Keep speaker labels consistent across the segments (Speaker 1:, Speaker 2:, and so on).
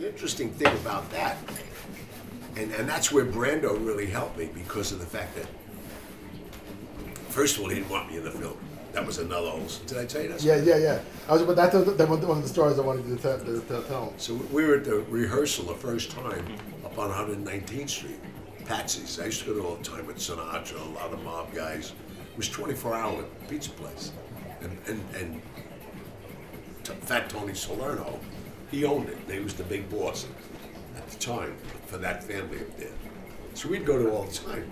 Speaker 1: interesting thing about that, and that's where Brando really helped me because of the fact that, first of all, he didn't want me in the film. That was another whole. Did I tell you that?
Speaker 2: Yeah. But that's one of the stories I wanted you to tell.
Speaker 1: So we were at the rehearsal the first time up on 119th Street, Patsy's. I used to go there all the time with Sinatra, a lot of mob guys. It was 24-hour pizza place, and Fat Tony Salerno, he owned it. He was the big boss at the time for that family up there. So we'd go there all the time.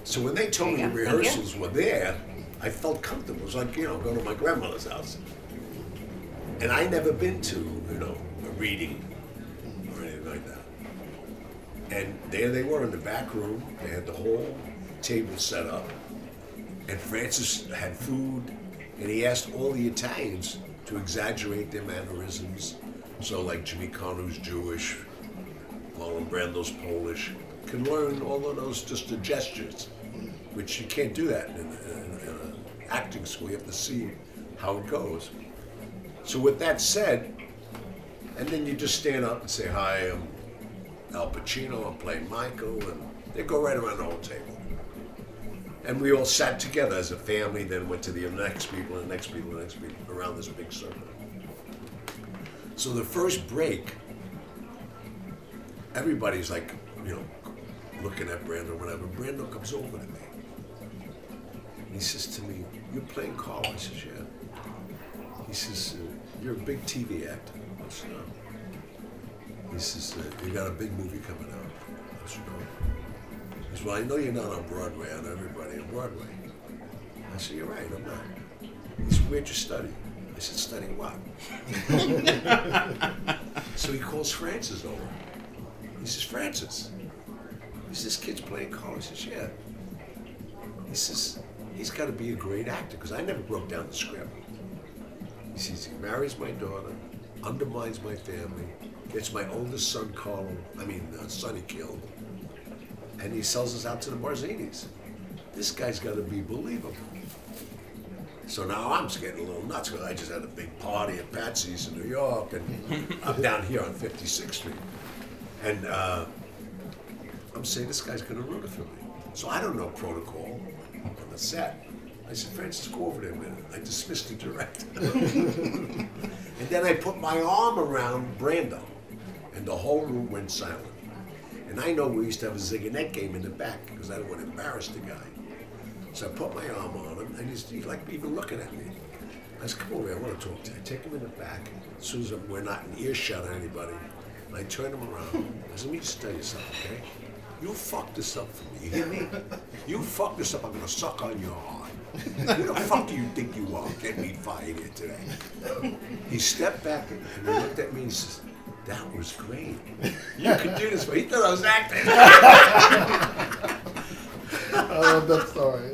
Speaker 1: So when they told me the rehearsals were there, I felt comfortable. It was like, going to my grandmother's house. And I never been to, a reading or anything like that. And there they were in the back room. They had the whole table set up. And Francis had food, and he asked all the Italians to exaggerate their mannerisms. So like Jimmy Carno's Jewish, Marlon Brando's Polish, can learn all of those just the gestures, which you can't do that in an acting school. You have to see how it goes. So with that said, and then you just stand up and say, hi, I'm Al Pacino, I'm playing Michael, and they go right around the whole table. And we all sat together as a family, then went to the next people, and the next people, and the next people, around this big circle. So the first break, everybody's like, looking at Brando, whatever. Brando comes over to me. And he says to me, you're playing Carl? I says, yeah. He says, you're a big TV actor. I said, no. He says, you got a big movie coming out. I said, no. He says, well, I know you're not on Broadway. I know everybody on Broadway. I said, you're right, I'm not. He said, where'd you study? I said, study what? So he calls Francis over. He says, Francis, is this kid's playing Carl? He says, yeah. He says, he's got to be a great actor, because I never broke down the script. He says, he marries my daughter, undermines my family, gets my oldest son, Sonny killed, and he sells us out to the Barzinis. This guy's got to be believable. So now I'm getting a little nuts, because I just had a big party at Patsy's in New York, and I'm down here on 56th Street. And I'm saying, this guy's going to ruin it for me. So I don't know protocol on the set. I said, Francis, go over there a minute. I dismissed the director. And then I put my arm around Brando, and the whole room went silent. And I know we used to have a zig-and-net game in the back, because I didn't want to embarrass the guy. So I put my arm on him, and he's like even looking at me. I said, come over here, I want to talk to you. I take him in the back, as soon as we're not in earshot of anybody. And I turn him around. I said, let me just tell you something, okay? You fuck this up for me, you hear me? You fuck this up, I'm gonna suck on your heart. Who the fuck do you think you are? Get me fired here today. He stepped back and he looked at me and says, that was great. You could do this, but he thought I was acting.
Speaker 2: I love that story.